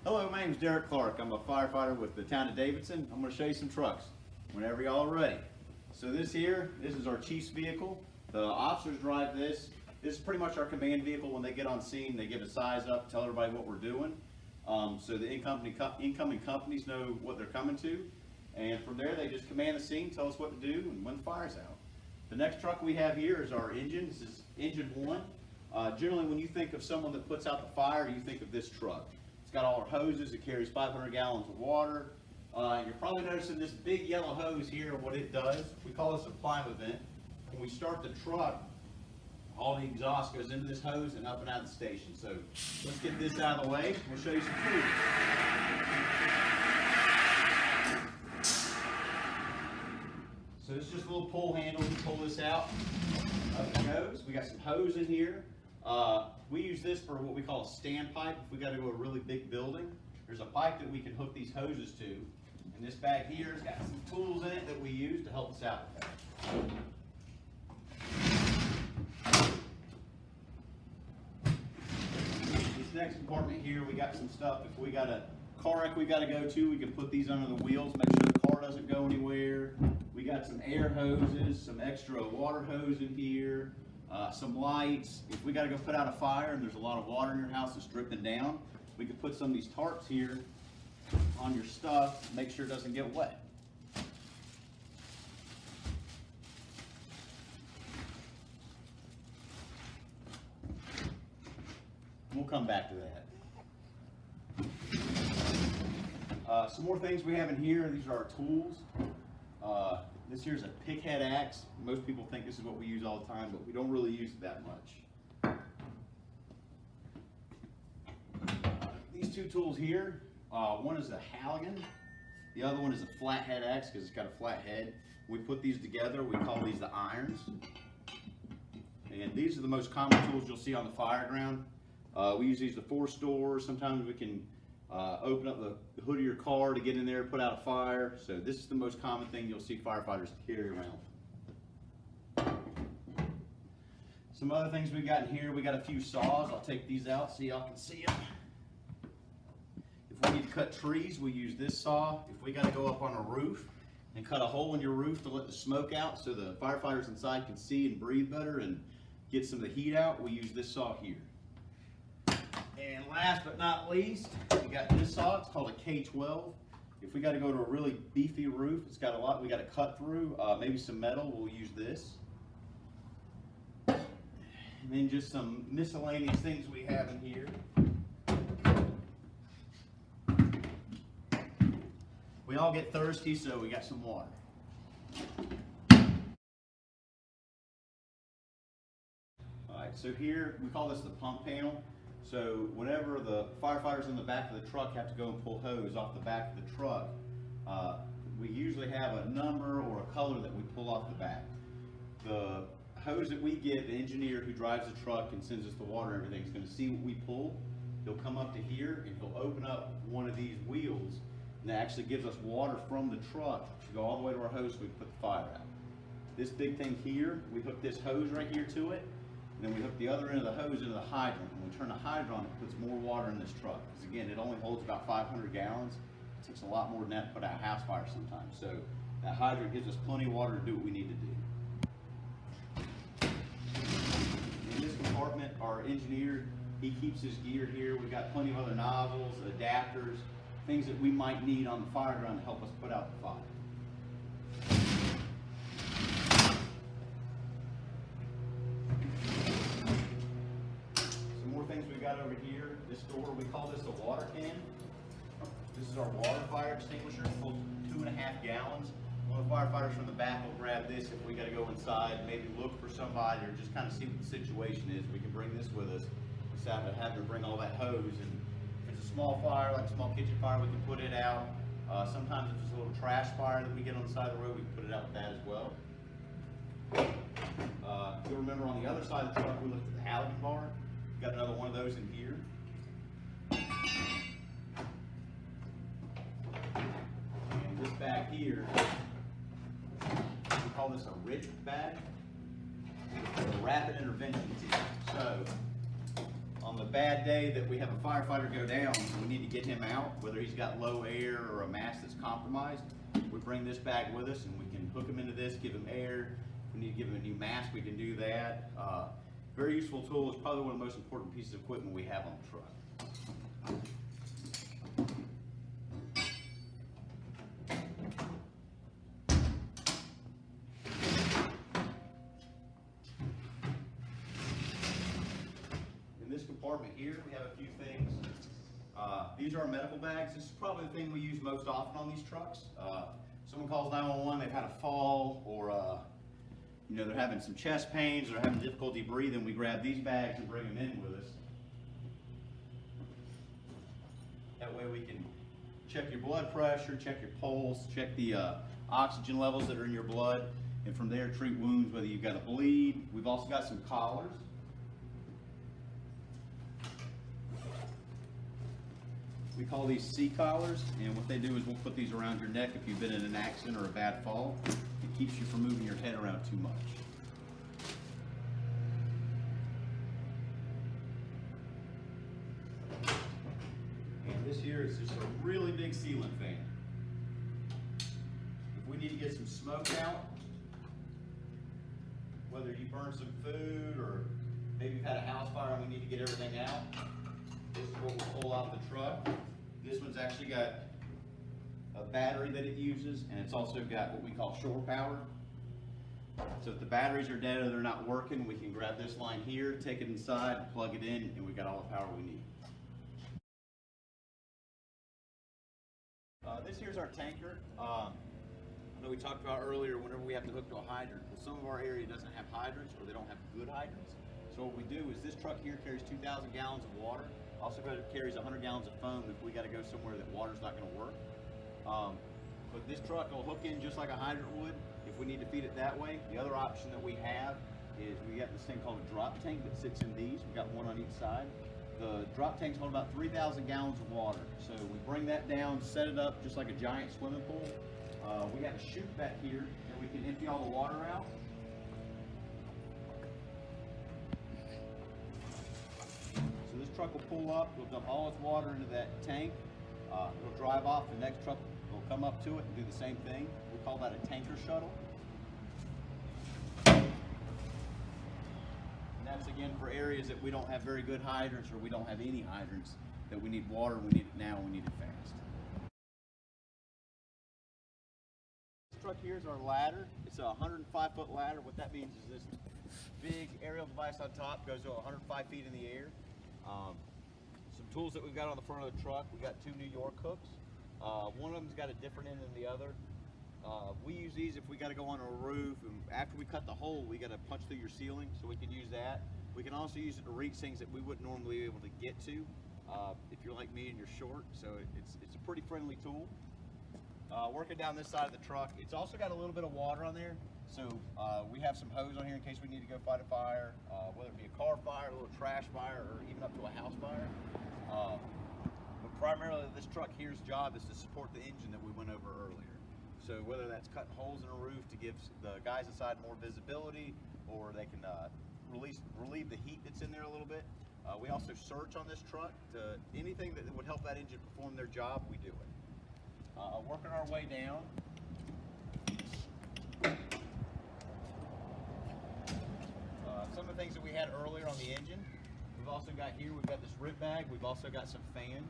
Hello, my name is Derek Clark. I'm a firefighter with the town of Davidson. I'm going to show you some trucks whenever y'all are ready. So this is our chief's vehicle. The officers drive this. This is pretty much our command vehicle. When they get on scene, they give a size up, tell everybody what we're doing. So the incoming companies know what they're coming to. And from there, they just command the scene, tell us what to do, and when the fire's out. The next truck we have here is our engine. This is engine 1. Generally, when you think of someone that puts out the fire, you think of this truck. It's got all our hoses. It carries 500 gallons of water. You're probably noticing this big yellow hose here. What it does, we call this a climb event. When we start the truck, all the exhaust goes into this hose and up and out of the station. So let's get this out of the way. We'll show you some tools. So this is just a little pull handle. You pull this out, up it goes. We got some hose in here. We use this for what we call a standpipe. If we got to go to a really big building, there's a pipe that we can hook these hoses to. And this bag here has got some tools in it that we use to help us out with that. This next compartment here, we got some stuff. If we got a car wreck we got to go to, we can put these under the wheels, make sure the car doesn't go anywhere. We got some air hoses, some extra water hose in here. Some lights. If we got to go put out a fire and there's a lot of water in your house that's dripping down, we could put some of these tarps here on your stuff, make sure it doesn't get wet. We'll come back to that. Some more things we have in here. These are our tools. This here is a pick head axe. Most people think this is what we use all the time, but we don't really use it that much. These two tools here, one is a Halogen, the other one is a flathead axe because it's got a flat head. We put these together, we call these the irons. And these are the most common tools you'll see on the fire ground. We use these to force doors. Sometimes we can open up the hood of your car to get in there and put out a fire. So this is the most common thing you'll see firefighters carry around. Some other things we got in here, we got a few saws. I'll take these out so y'all can see them. If we need to cut trees, we use this saw. If we got to go up on a roof and cut a hole in your roof to let the smoke out so the firefighters inside can see and breathe better and get some of the heat out, we use this saw here. And last but not least, we got this saw. It's called a K12. If we got to go to a really beefy roof, it's got a lot we got to cut through, maybe some metal, we'll use this. And then just some miscellaneous things we have in here. We all get thirsty, so we got some water. All right, so here we call this the pump panel. So whenever the firefighters in the back of the truck have to go and pull hose off the back of the truck, we usually have a number or a color that we pull off the back. The hose that we get, the engineer who drives the truck and sends us the water and everything is going to see what we pull. He'll come up to here and he'll open up one of these wheels, and that actually gives us water from the truck to go all the way to our hose so we can put the fire out. This big thing here, we hook this hose right here to it. And then we hook the other end of the hose into the hydrant. When we turn the hydrant on, it puts more water in this truck. Because again, it only holds about 500 gallons. It takes a lot more than that to put out a house fire sometimes. So that hydrant gives us plenty of water to do what we need to do. In this compartment, our engineer, he keeps his gear here. We've got plenty of other nozzles, adapters, things that we might need on the fire ground to help us put out the fire. Over here, this door, we call this a water can. This is our water fire extinguisher. It holds 2.5 gallons. One of the firefighters from the back will grab this if we got to go inside, maybe look for somebody or just kind of see what the situation is. We can bring this with us instead of having to bring all that hose. And if it's a small fire, like a small kitchen fire, we can put it out. Sometimes if it's a little trash fire that we get on the side of the road, we can put it out with that as well. You'll remember on the other side of the truck, we looked at the Halogen Bar. Got another one of those in here. And this bag here, we call this a RIT bag, a rapid intervention team. So on on the bad day that we have a firefighter go down, we need to get him out, whether he's got low air or a mask that's compromised, we bring this bag with us and we can hook him into this, give him air. If we need to give him a new mask, we can do that. Very useful tool. It's probably one of the most important pieces of equipment we have on the truck. In this compartment here, we have a few things. These are our medical bags. This is probably the thing we use most often on these trucks. Someone calls 911, they've had a fall, or they're having some chest pains, or having difficulty breathing. We grab these bags and bring them in with us. That way we can check your blood pressure, check your pulse, check the oxygen levels that are in your blood, and from there treat wounds, whether you've got a bleed. We've also got some collars. We call these C collars, and what they do is we'll put these around your neck if you've been in an accident or a bad fall. It keeps you from moving your head around too much. And this here is just a really big ceiling fan. If we need to get some smoke out, whether you burn some food or maybe you've had a house fire and we need to get everything out, this is what we'll pull out of the truck. This one's actually got a battery that it uses, and it's also got what we call shore power. So if the batteries are dead or they're not working, we can grab this line here, take it inside, plug it in, and we got all the power we need. This here's our tanker. I know we talked about earlier whenever we have to hook to a hydrant. Well, some of our area doesn't have hydrants, or they don't have good hydrants. So what we do is this truck here carries 2,000 gallons of water. Also carries 100 gallons of foam if we got to go somewhere that water's not going to work. But this truck will hook in just like a hydrant would if we need to feed it that way. The other option that we have is we got this thing called a drop tank that sits in these. We got one on each side. The drop tanks hold about 3,000 gallons of water. So we bring that down, set it up just like a giant swimming pool. We have a chute back here and we can empty all the water out. So this truck will pull up, we'll dump all its water into that tank. It'll drive off, the next truck will come up to it and do the same thing. We call that a tanker shuttle. And that's again for areas that we don't have very good hydrants or we don't have any hydrants, that we need water, we need it now, we need it fast. This truck here is our ladder. It's a 105-foot ladder. What that means is this big aerial device on top goes to 105 feet in the air. Some tools that we've got on the front of the truck, we got 2 New York hooks. One of them's got a different end than the other. We use these if we got to go on a roof, and after we cut the hole, we got to punch through your ceiling, so we can use that. We can also use it to reach things that we wouldn't normally be able to get to if you're like me and you're short. So it's a pretty friendly tool. Working down this side of the truck, it's also got a little bit of water on there. So we have some hose on here in case we need to go fight a fire, whether it be a car fire, a little trash fire, or even up to a house fire. But primarily this truck here's job is to support the engine that we went over earlier. So whether that's cutting holes in a roof to give the guys inside more visibility, or they can relieve the heat that's in there a little bit. We also search on this truck to anything that would help that engine perform their job, we do it. Working our way down. Some of the things that we had earlier on the engine, we've also got here, we've got this rip bag, we've also got some fans.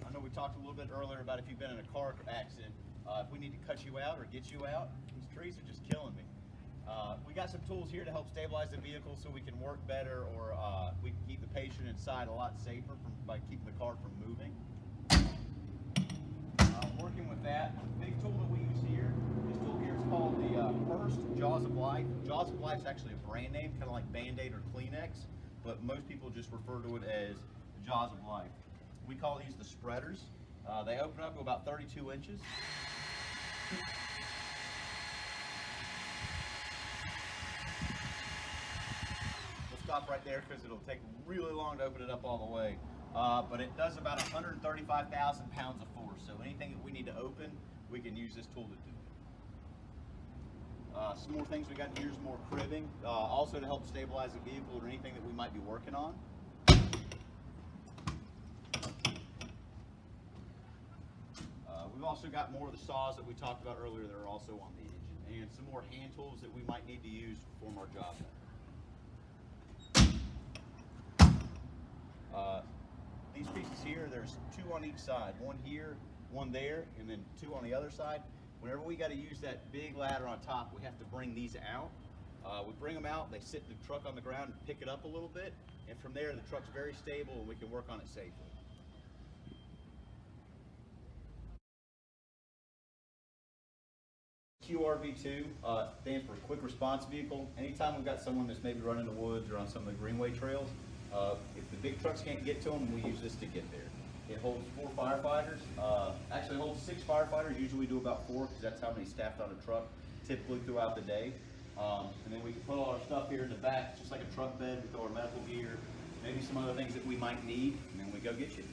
I know we talked a little bit earlier about if you've been in a car accident, if we need to cut you out or get you out, these trees are just killing me. We got some tools here to help stabilize the vehicle so we can work better, or we can keep the patient inside a lot safer by keeping the car from moving. Working with that, big tool that we use here, this tool here is called the First Jaws of Life. Jaws of Life is actually a brand name, kind of like Band-Aid or Kleenex, but most people just refer to it as the Jaws of Life. We call these the spreaders. They open up to about 32 inches. Stop right there because it'll take really long to open it up all the way. But it does about 135,000 pounds of force. So anything that we need to open, we can use this tool to do it. Some more things we got here is more cribbing, also to help stabilize the vehicle or anything that we might be working on. We've also got more of the saws that we talked about earlier that are also on the engine, and some more hand tools that we might need to use to perform our job better. These pieces here, there's two on each side, one here, one there, and then two on the other side. Whenever we got to use that big ladder on top, we have to bring these out. We bring them out, they sit in the truck on the ground and pick it up a little bit, and from there the truck's very stable and we can work on it safely. QRV2 stands for Quick Response Vehicle. Anytime we've got someone that's maybe running the woods or on some of the greenway trails, if the big trucks can't get to them, we use this to get there. It holds 4 firefighters. Actually, it holds 6 firefighters. Usually we do about 4 because that's how many staffed on a truck typically throughout the day. And then we can put all our stuff here in the back, just like a truck bed. We throw our medical gear, maybe some other things that we might need, and then we go get you.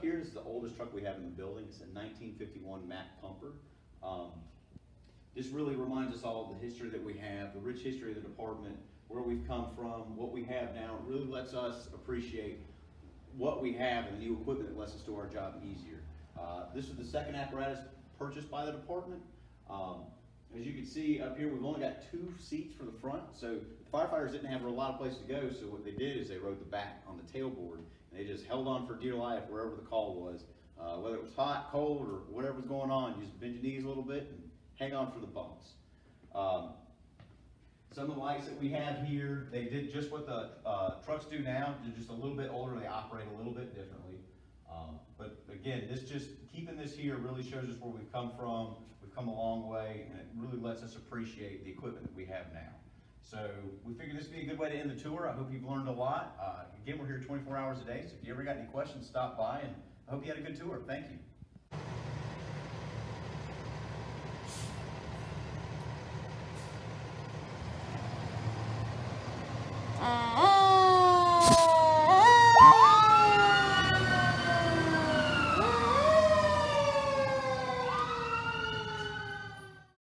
Here's the oldest truck we have in the building. It's a 1951 Mack pumper. This really reminds us all of the history that we have, the rich history of the department, where we've come from, what we have now. It really lets us appreciate what we have and the new equipment that lets us do our job easier. This is the second apparatus purchased by the department. As you can see up here, we've only got 2 seats for the front, so the firefighters didn't have a lot of place to go, so what they did is they rode the back on the tailboard, and they just held on for dear life wherever the call was. Whether it was hot, cold, or whatever was going on, you just bend your knees a little bit and hang on for the bumps. Some of the lights that we have here, they did just what the trucks do now. They're just a little bit older, they operate a little bit differently. But again, keeping this here really shows us where we've come from. We've come a long way, and it really lets us appreciate the equipment that we have now. So we figured this would be a good way to end the tour. I hope you've learned a lot. Again, we're here 24 hours a day, so if you ever got any questions, stop by, and I hope you had a good tour. Thank you.